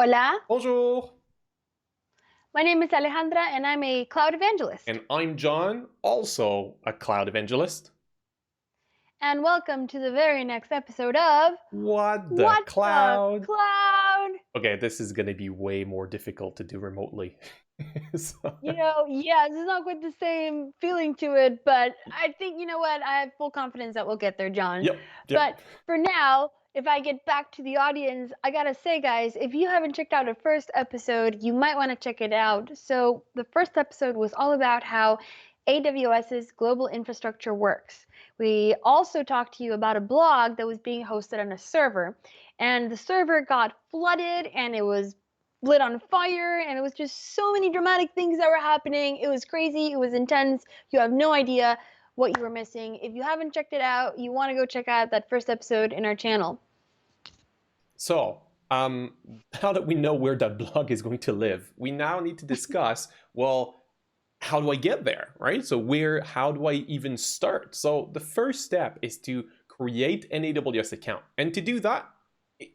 Hola, Bonjour, my name is Alejandra and I'm a cloud evangelist. and I'm John, also a cloud evangelist. And welcome to the very next episode of What the What the cloud? Cloud? Okay, this is gonna be way more difficult to do remotely. So- Yeah, this is not quite the same feeling to it, but I think, you know what, I have full confidence that we'll get there, John. yep, But yep. for now, if I get back to the audience, I gotta say, guys, if you haven't checked out the first episode, you might want to check it out. So, the first episode was all about how AWS's global infrastructure works. We also talked to you about a blog that was being hosted on a server, and the server got flooded and it was lit on fire, and it was just so many dramatic things that were happening. It was crazy, it was intense. You have no idea what you were missing. If you haven't checked it out, you want to go check out that first episode in our channel. So, now that we know where that blog is going to live, we now need to discuss, well, how do I get there, right? So how do I even start? So the first step is to create an AWS account. And to do that,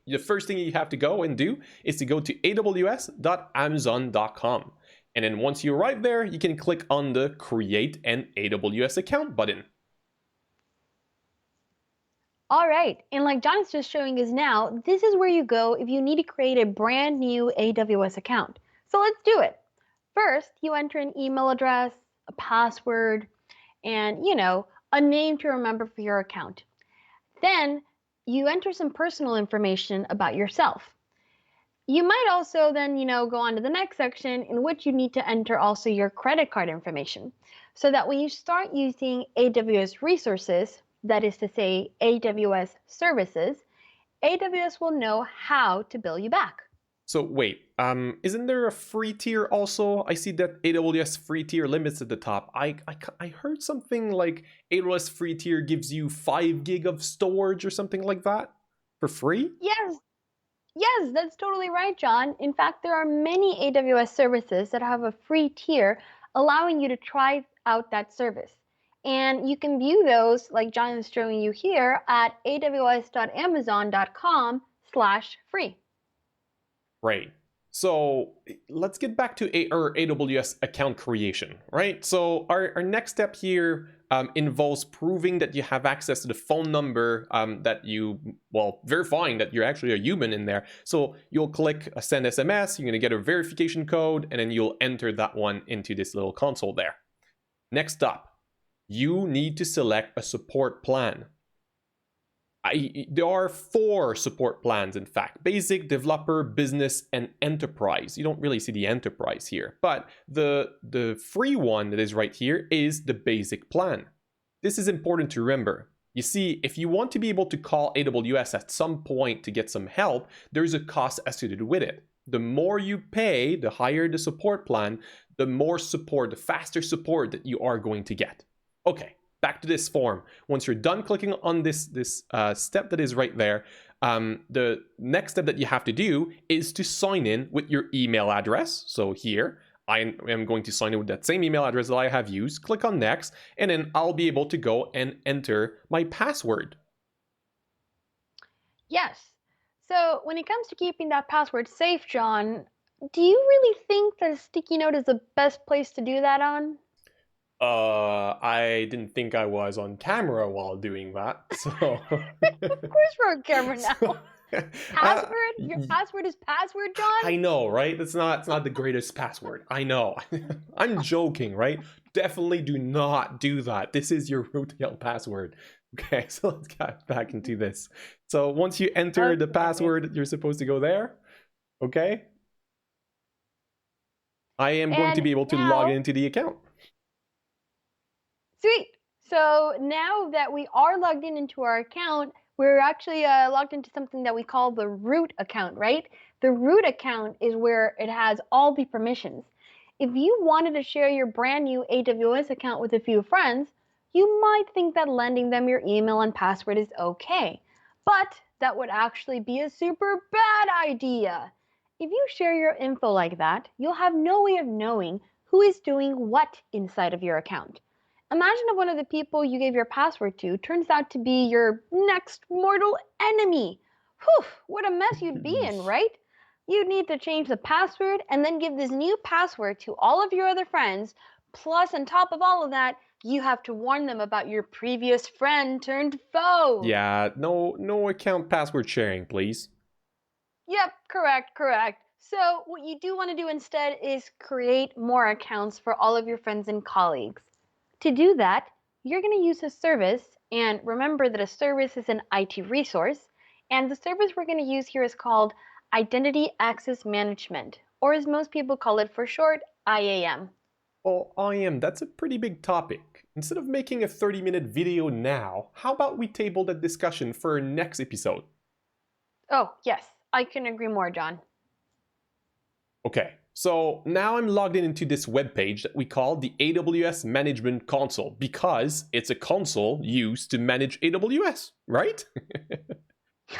the first thing you have to go and do is to go to aws.amazon.com. And then once you arrive there, you can click on the Create an AWS Account button. All right, and like John is just showing us now, this is where you go if you need to create a brand new AWS account. So let's do it. First, you enter an email address, a password, and a name to remember for your account. Then you enter some personal information about yourself. You might also then, go on to the next section in which you need to enter also your credit card information so that when you start using AWS resources, that is to say AWS services, AWS will know how to bill you back. So wait, isn't there a free tier also? I see that AWS free tier limits at the top. I heard something like AWS free tier gives you 5 gig of storage or something like that for free? Yes, yes, that's totally right, John. In fact, there are many AWS services that have a free tier allowing you to try out that service. And you can view those, like John is showing you here, at aws.amazon.com/free. Right. So let's get back to our AWS account creation, right? So our next step here involves proving that you have access to the phone number verifying that you're actually a human in there. So you'll click send SMS, you're going to get a verification code, and then you'll enter that one into this little console there. Next up, you need to select a support plan. There are 4 support plans, in fact: basic, developer, business, and enterprise. You don't really see the enterprise here, but the free one that is right here is the basic plan. This is important to remember. You see, if you want to be able to call AWS at some point to get some help, there's a cost associated with it. The more you pay, the higher the support plan, the more support, the faster support that you are going to get. Okay, back to this form. Once you're done clicking on this step that is right there, the next step that you have to do is to sign in with your email address. So here, I am going to sign in with that same email address that I have used. Click on next, and then I'll be able to go and enter my password. Yes. So when it comes to keeping that password safe, John, do you really think that a sticky note is the best place to do that on? I didn't think I was on camera while doing that, so. Of course we're on camera So, now. Password? Your password is password, John? I know, right? It's not the greatest password. I know. I'm joking, right? Definitely do not do that. This is your retail password. Okay, so let's get back into this. So once you enter the Okay. password, you're supposed to go there. Okay. I am going to And be able to log now, into the account. sweet. So now that we are logged in into our account, we're actually logged into something that we call the root account, right? The root account is where it has all the permissions. If you wanted to share your brand new AWS account with a few friends, you might think that lending them your email and password is okay. But that would actually be a super bad idea. If you share your info like that, you'll have no way of knowing who is doing what inside of your account. Imagine if one of the people you gave your password to turns out to be your next mortal enemy. Whew, what a mess you'd be in, right? You need to change the password and then give this new password to all of your other friends. Plus, on top of all of that, you have to warn them about your previous friend turned foe. Yeah, no account password sharing, please. Yep, correct. So, what you do want to do instead is create more accounts for all of your friends and colleagues. To do that, you're going to use a service, and remember that a service is an IT resource, and the service we're going to use here is called Identity Access Management, or as most people call it for short, IAM. Well, that's a pretty big topic. Instead of making a 30-minute video now, how about we table that discussion for our next episode? Oh, yes, I couldn't agree more, Jon. Okay, so now I'm logged into this webpage that we call the AWS Management Console because it's a console used to manage AWS, right?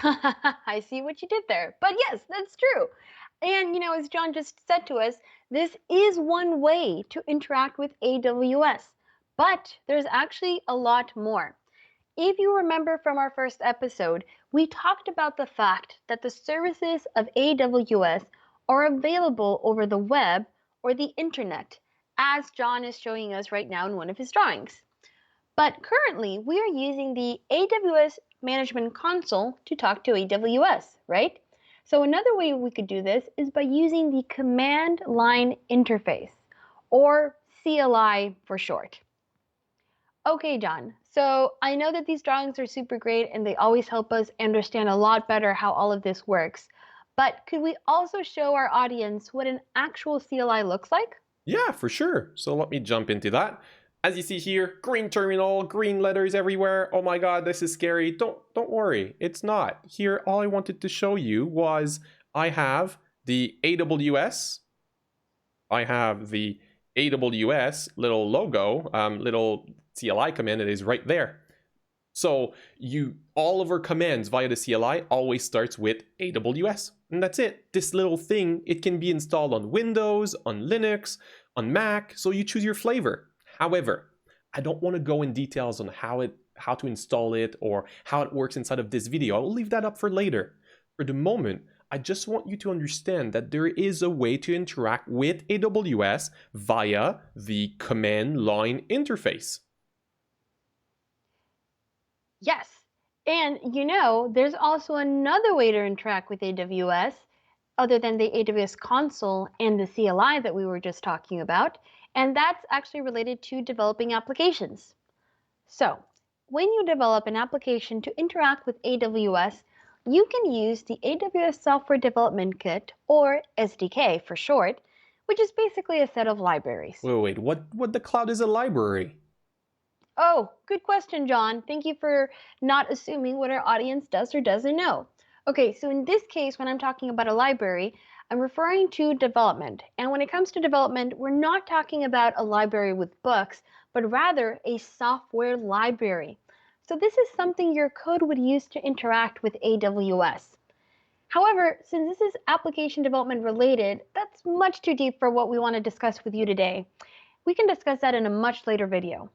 I see what you did there. But yes, that's true. And, as Jon just said to us, this is one way to interact with AWS. But there's actually a lot more. If you remember from our first episode, we talked about the fact that the services of AWS are available over the web or the internet, as Jon is showing us right now in one of his drawings. But currently, we are using the AWS Management Console to talk to AWS, right? So another way we could do this is by using the Command Line Interface, or CLI for short. Okay, Jon, so I know that these drawings are super great and they always help us understand a lot better how all of this works. But could we also show our audience what an actual CLI looks like? Yeah, for sure. So let me jump into that. As you see here, green terminal, green letters everywhere. Oh my god, this is scary. Don't worry, it's not. Here, all I wanted to show you was I have the AWS. I have the AWS little logo, little CLI command that is right there. So all of our commands via the CLI always starts with AWS. And that's it. This little thing, it can be installed on Windows, on Linux, on Mac, so you choose your flavor. However, I don't want to go in details on how to install it or how it works inside of this video. I will leave that up for later. For the moment, I just want you to understand that there is a way to interact with AWS via the command line interface. Yes. And there's also another way to interact with AWS other than the AWS console and the CLI that we were just talking about, and that's actually related to developing applications. So, when you develop an application to interact with AWS, you can use the AWS Software Development Kit, or SDK for short, which is basically a set of libraries. Wait, what the cloud is a library? Oh, good question, Jon. Thank you for not assuming what our audience does or doesn't know. Okay, so in this case, when I'm talking about a library, I'm referring to development. And when it comes to development, we're not talking about a library with books, but rather a software library. So this is something your code would use to interact with AWS. However, since this is application development related, that's much too deep for what we want to discuss with you today. We can discuss that in a much later video.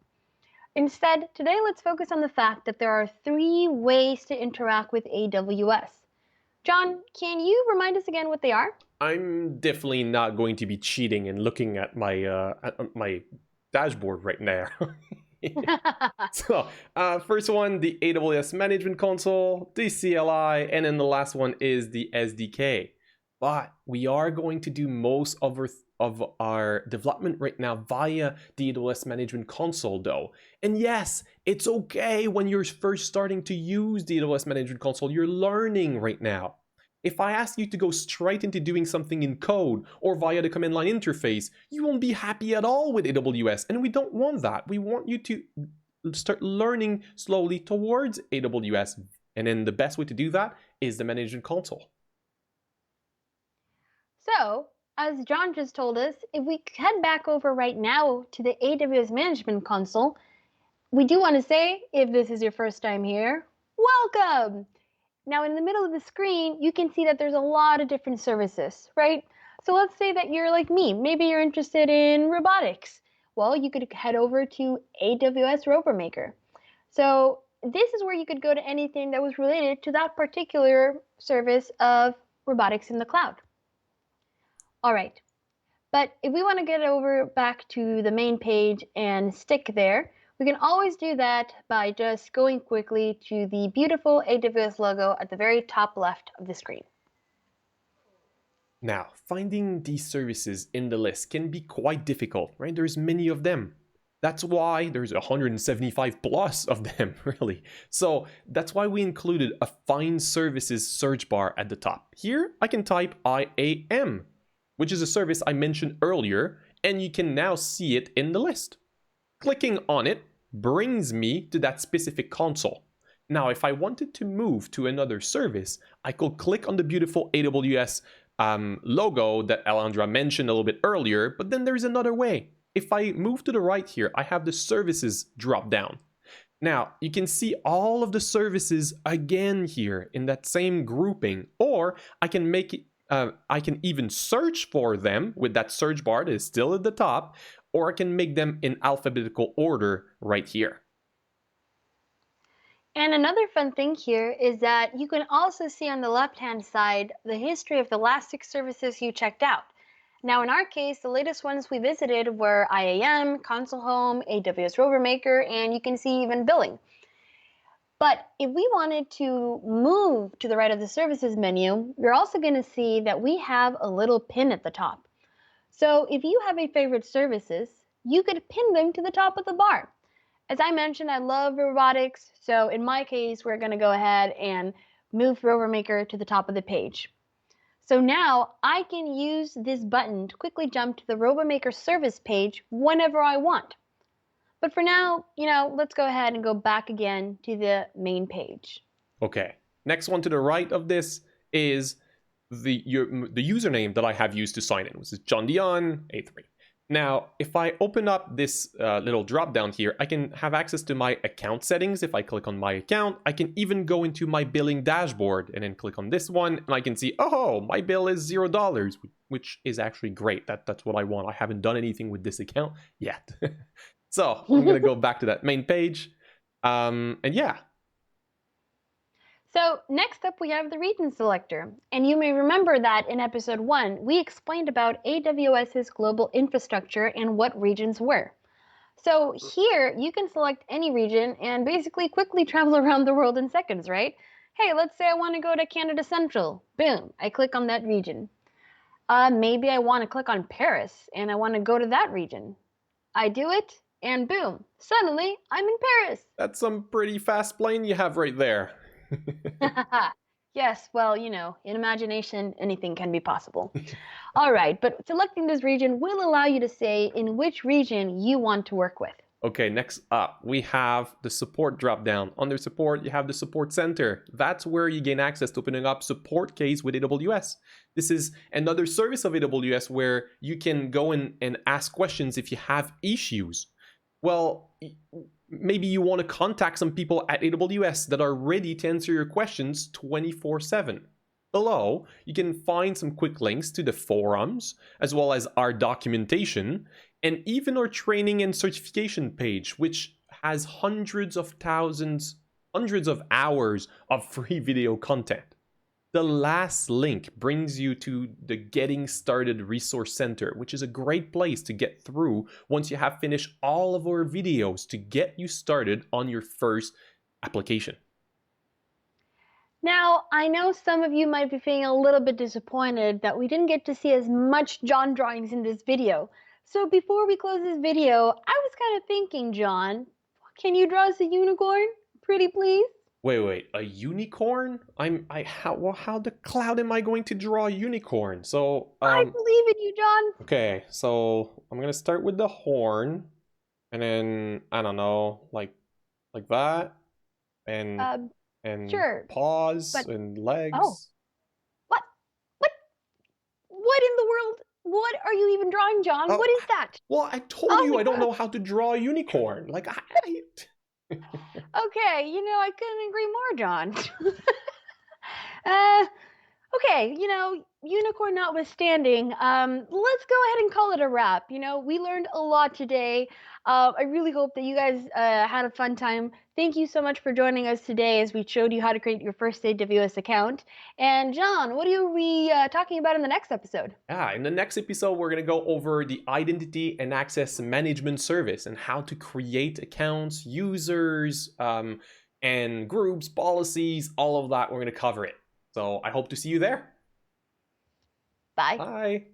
Instead, today let's focus on the fact that there are 3 ways to interact with AWS. Jon, can you remind us again what they are? I'm definitely not going to be cheating and looking at my dashboard right now. So, first one, the AWS Management Console, the CLI, and then the last one is the SDK. But we are going to do most of our development right now via the AWS Management Console though. And yes, it's okay when you're first starting to use the AWS Management Console. You're learning right now. If I ask you to go straight into doing something in code or via the command line interface, you won't be happy at all with AWS. And we don't want that. We want you to start learning slowly towards AWS. And then the best way to do that is the Management Console. So, as Jon just told us, if we head back over right now to the AWS Management Console, we do want to say, if this is your first time here, welcome! Now in the middle of the screen, you can see that there's a lot of different services, right? So let's say that you're like me, maybe you're interested in robotics. Well, you could head over to AWS Rover Maker. So this is where you could go to anything that was related to that particular service of robotics in the cloud. All right. But if we want to get over back to the main page and stick there, we can always do that by just going quickly to the beautiful AWS logo at the very top left of the screen. Now, finding these services in the list can be quite difficult, right? There's many of them. That's why there's 175 plus of them, really. So that's why we included a Find Services search bar at the top. Here, I can type IAM, which is a service I mentioned earlier, and you can now see it in the list. Clicking on it brings me to that specific console. Now, if I wanted to move to another service, I could click on the beautiful AWS logo that Alejandra mentioned a little bit earlier, but then there's another way. If I move to the right here, I have the services drop down. Now, you can see all of the services again here in that same grouping, or I can make it, I can even search for them with that search bar that is still at the top, or I can make them in alphabetical order right here. And another fun thing here is that you can also see on the left-hand side the history of the last 6 services you checked out. Now in our case, the latest ones we visited were IAM, Console Home, AWS Rover Maker, and you can see even billing. But if we wanted to move to the right of the services menu, you're also going to see that we have a little pin at the top. So if you have a favorite services, you could pin them to the top of the bar. As I mentioned, I love robotics, so in my case, we're going to go ahead and move Rover Maker to the top of the page. So now I can use this button to quickly jump to the Rover Maker service page whenever I want. But for now, let's go ahead and go back again to the main page. Okay, next one to the right of this is the username that I have used to sign in, which is Jon Dion A3. Now, if I open up this little drop down here, I can have access to my account settings. If I click on my account, I can even go into my billing dashboard and then click on this one, and I can see, oh, my bill is $0, which is actually great. That's what I want. I haven't done anything with this account yet. So I'm going to go back to that main page. And yeah. So next up, we have the region selector. And you may remember that in episode 1, we explained about AWS's global infrastructure and what regions were. So here, you can select any region and basically quickly travel around the world in seconds, right? Hey, let's say I want to go to Canada Central. Boom, I click on that region. Maybe I want to click on Paris and I want to go to that region. I do it, and boom, suddenly I'm in Paris. That's some pretty fast plane you have right there. Yes, well, in imagination, anything can be possible. All right, but selecting this region will allow you to say in which region you want to work with. Okay, next up, we have the support dropdown. Under support, you have the support center. That's where you gain access to opening up support case with AWS. This is another service of AWS where you can go in and ask questions if you have issues. Well, maybe you want to contact some people at AWS that are ready to answer your questions 24/7. Below, you can find some quick links to the forums, as well as our documentation, and even our training and certification page, which has hundreds of hours of free video content. The last link brings you to the Getting Started Resource Center, which is a great place to get through once you have finished all of our videos to get you started on your first application. Now, I know some of you might be feeling a little bit disappointed that we didn't get to see as much Jon drawings in this video. So before we close this video, I was kind of thinking, Jon, can you draw us a unicorn? Pretty please? Wait, a unicorn? How the cloud am I going to draw a unicorn? So, I believe in you, Jon. Okay, so I'm gonna start with the horn, and then I don't know, like that, and sure, paws and legs. Oh, what in the world? What are you even drawing, Jon? Oh, what is that? Well, I told you I don't know how to draw a unicorn. Like Okay, I couldn't agree more, Jon. Okay, unicorn notwithstanding, let's go ahead and call it a wrap. We learned a lot today. I really hope that you guys had a fun time. Thank you so much for joining us today as we showed you how to create your first AWS account. And John, what are we talking about in the next episode? Yeah, in the next episode, we're going to go over the Identity and Access Management Service and how to create accounts, users, and groups, policies, all of that. We're going to cover it. So I hope to see you there. Bye. Bye.